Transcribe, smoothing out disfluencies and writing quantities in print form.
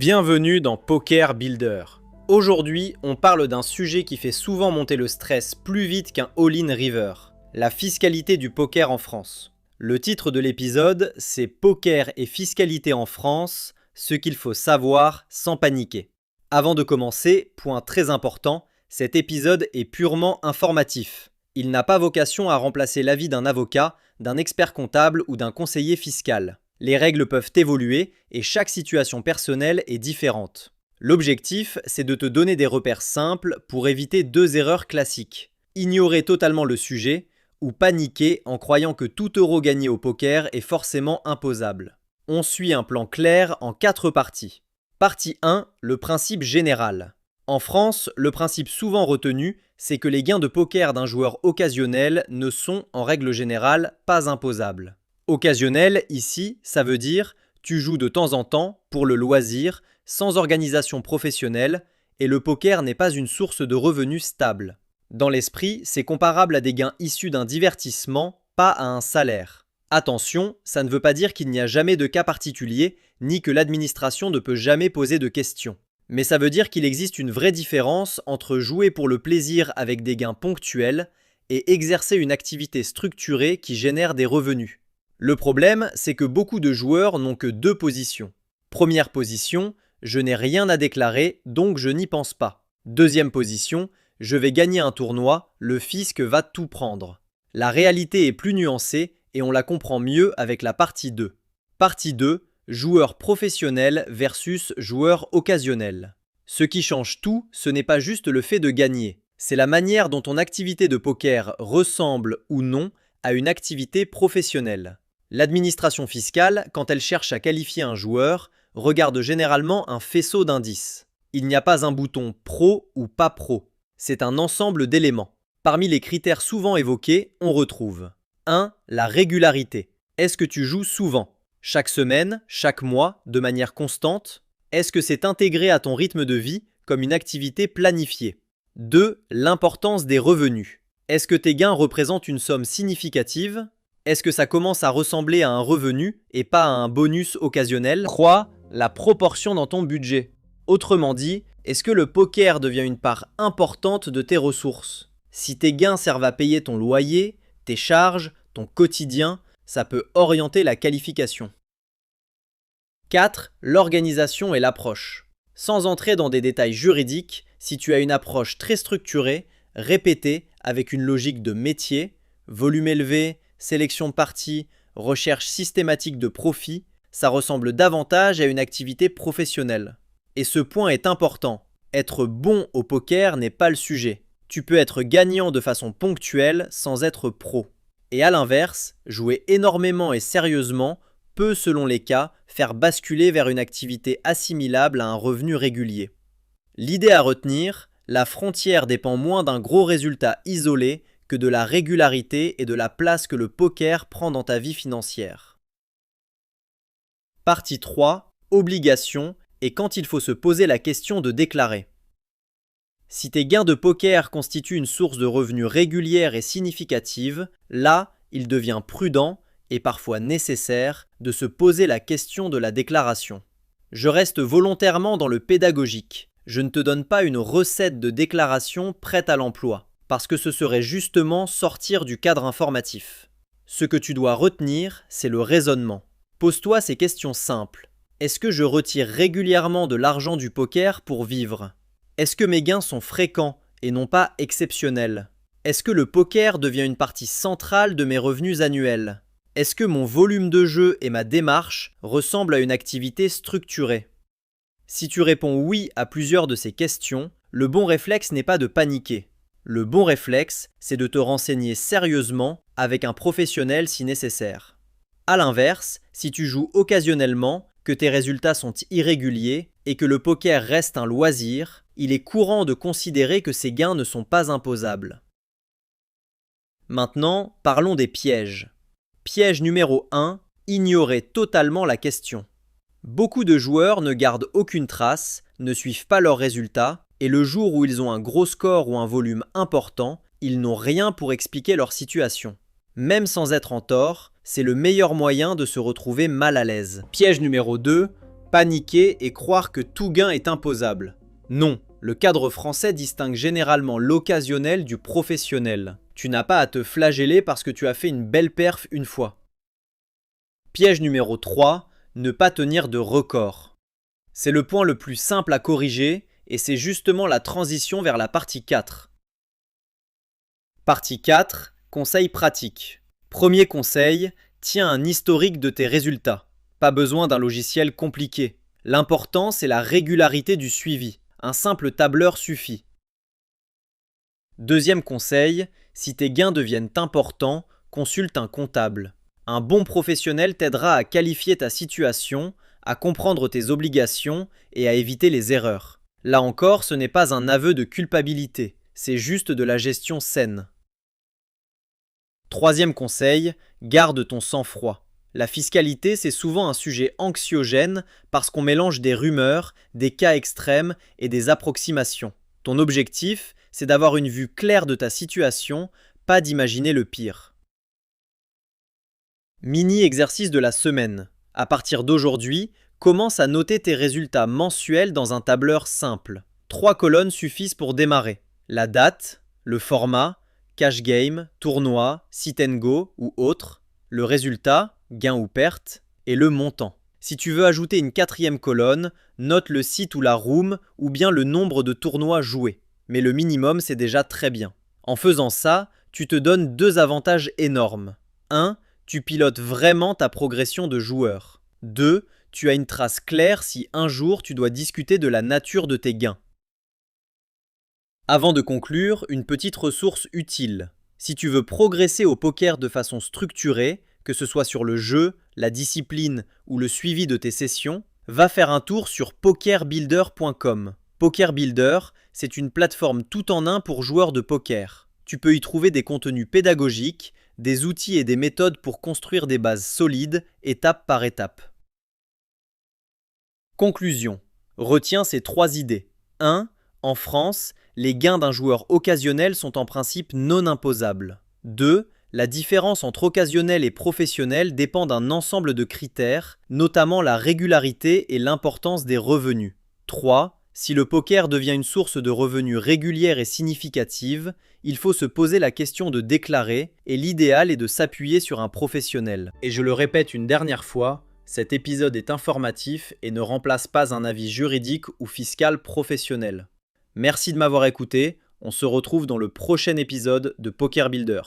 Bienvenue dans Poker Builder. Aujourd'hui, on parle d'un sujet qui fait souvent monter le stress plus vite qu'un all-in river, la fiscalité du poker en France. Le titre de l'épisode, c'est Poker et fiscalité en France, ce qu'il faut savoir sans paniquer. Avant de commencer, point très important, cet épisode est purement informatif. Il n'a pas vocation à remplacer l'avis d'un avocat, d'un expert comptable ou d'un conseiller fiscal. Les règles peuvent évoluer et chaque situation personnelle est différente. L'objectif, c'est de te donner des repères simples pour éviter deux erreurs classiques. Ignorer totalement le sujet ou paniquer en croyant que tout euro gagné au poker est forcément imposable. On suit un plan clair en 4 parties. Partie 1, le principe général. En France, le principe souvent retenu, c'est que les gains de poker d'un joueur occasionnel ne sont, en règle générale, pas imposables. Occasionnel, ici, ça veut dire tu joues de temps en temps, pour le loisir, sans organisation professionnelle, et le poker n'est pas une source de revenus stable. Dans l'esprit, c'est comparable à des gains issus d'un divertissement, pas à un salaire. Attention, ça ne veut pas dire qu'il n'y a jamais de cas particulier, ni que l'administration ne peut jamais poser de questions. Mais ça veut dire qu'il existe une vraie différence entre jouer pour le plaisir avec des gains ponctuels et exercer une activité structurée qui génère des revenus. Le problème, c'est que beaucoup de joueurs n'ont que 2 positions. Première position, je n'ai rien à déclarer, donc je n'y pense pas. Deuxième position, je vais gagner un tournoi, le fisc va tout prendre. La réalité est plus nuancée et on la comprend mieux avec la partie 2. Partie 2, joueur professionnel versus joueur occasionnel. Ce qui change tout, ce n'est pas juste le fait de gagner, c'est la manière dont ton activité de poker ressemble ou non à une activité professionnelle. L'administration fiscale, quand elle cherche à qualifier un joueur, regarde généralement un faisceau d'indices. Il n'y a pas un bouton pro ou pas pro. C'est un ensemble d'éléments. Parmi les critères souvent évoqués, on retrouve 1. La régularité. Est-ce que tu joues souvent ? Chaque semaine, chaque mois, de manière constante ? Est-ce que c'est intégré à ton rythme de vie comme une activité planifiée ? 2. L'importance des revenus. Est-ce que tes gains représentent une somme significative ? Est-ce que ça commence à ressembler à un revenu et pas à un bonus occasionnel ? 3. La proportion dans ton budget. Autrement dit, est-ce que le poker devient une part importante de tes ressources ? Si tes gains servent à payer ton loyer, tes charges, ton quotidien, ça peut orienter la qualification. 4. L'organisation et l'approche. Sans entrer dans des détails juridiques, si tu as une approche très structurée, répétée, avec une logique de métier, volume élevé, sélection de parties, recherche systématique de profit, ça ressemble davantage à une activité professionnelle. Et ce point est important. Être bon au poker n'est pas le sujet. Tu peux être gagnant de façon ponctuelle sans être pro. Et à l'inverse, jouer énormément et sérieusement peut, selon les cas, faire basculer vers une activité assimilable à un revenu régulier. L'idée à retenir, la frontière dépend moins d'un gros résultat isolé que de la régularité et de la place que le poker prend dans ta vie financière. Partie 3. Obligations et quand il faut se poser la question de déclarer. Si tes gains de poker constituent une source de revenus régulière et significative, là, il devient prudent et parfois nécessaire de se poser la question de la déclaration. Je reste volontairement dans le pédagogique. Je ne te donne pas une recette de déclaration prête à l'emploi, parce que ce serait justement sortir du cadre informatif. Ce que tu dois retenir, c'est le raisonnement. Pose-toi ces questions simples. Est-ce que je retire régulièrement de l'argent du poker pour vivre ? Est-ce que mes gains sont fréquents et non pas exceptionnels ? Est-ce que le poker devient une partie centrale de mes revenus annuels ? Est-ce que mon volume de jeu et ma démarche ressemblent à une activité structurée ? Si tu réponds oui à plusieurs de ces questions, le bon réflexe n'est pas de paniquer. Le bon réflexe, c'est de te renseigner sérieusement avec un professionnel si nécessaire. A l'inverse, si tu joues occasionnellement, que tes résultats sont irréguliers et que le poker reste un loisir, il est courant de considérer que ces gains ne sont pas imposables. Maintenant, parlons des pièges. Piège numéro 1, ignorer totalement la question. Beaucoup de joueurs ne gardent aucune trace, ne suivent pas leurs résultats, et le jour où ils ont un gros score ou un volume important, ils n'ont rien pour expliquer leur situation. Même sans être en tort, c'est le meilleur moyen de se retrouver mal à l'aise. Piège numéro 2, Paniquer et croire que tout gain est imposable. Non, le cadre français distingue généralement l'occasionnel du professionnel. Tu n'as pas à te flageller parce que tu as fait une belle perf une fois. Piège numéro 3, ne pas tenir de record. C'est le point le plus simple à corriger et c'est justement la transition vers la partie 4. Partie 4, conseils pratiques. Premier conseil, tiens un historique de tes résultats. Pas besoin d'un logiciel compliqué. L'important, c'est la régularité du suivi. Un simple tableur suffit. Deuxième conseil, si tes gains deviennent importants, consulte un comptable. Un bon professionnel t'aidera à qualifier ta situation, à comprendre tes obligations et à éviter les erreurs. Là encore, ce n'est pas un aveu de culpabilité, c'est juste de la gestion saine. Troisième conseil, garde ton sang-froid. La fiscalité, c'est souvent un sujet anxiogène parce qu'on mélange des rumeurs, des cas extrêmes et des approximations. Ton objectif, c'est d'avoir une vue claire de ta situation, pas d'imaginer le pire. Mini-exercice de la semaine. À partir d'aujourd'hui, commence à noter tes résultats mensuels dans un tableur simple. 3 colonnes suffisent pour démarrer. La date, le format, cash game, tournoi, sit and go ou autre, le résultat, gain ou perte, et le montant. Si tu veux ajouter une 4e colonne, note le site ou la room ou bien le nombre de tournois joués. Mais le minimum, c'est déjà très bien. En faisant ça, tu te donnes 2 avantages énormes. 1. Tu pilotes vraiment ta progression de joueur. 2. Tu as une trace claire si un jour tu dois discuter de la nature de tes gains. Avant de conclure, une petite ressource utile. Si tu veux progresser au poker de façon structurée, que ce soit sur le jeu, la discipline ou le suivi de tes sessions, va faire un tour sur pokerbuilder.com. Pokerbuilder, c'est une plateforme tout en un pour joueurs de poker. Tu peux y trouver des contenus pédagogiques, des outils et des méthodes pour construire des bases solides, étape par étape. Conclusion. Retiens ces 3 idées. 1. En France, les gains d'un joueur occasionnel sont en principe non imposables. 2. La différence entre occasionnel et professionnel dépend d'un ensemble de critères, notamment la régularité et l'importance des revenus. 3. Si le poker devient une source de revenus régulière et significative, il faut se poser la question de déclarer et l'idéal est de s'appuyer sur un professionnel. Et je le répète une dernière fois, cet épisode est informatif et ne remplace pas un avis juridique ou fiscal professionnel. Merci de m'avoir écouté, on se retrouve dans le prochain épisode de Poker Builder.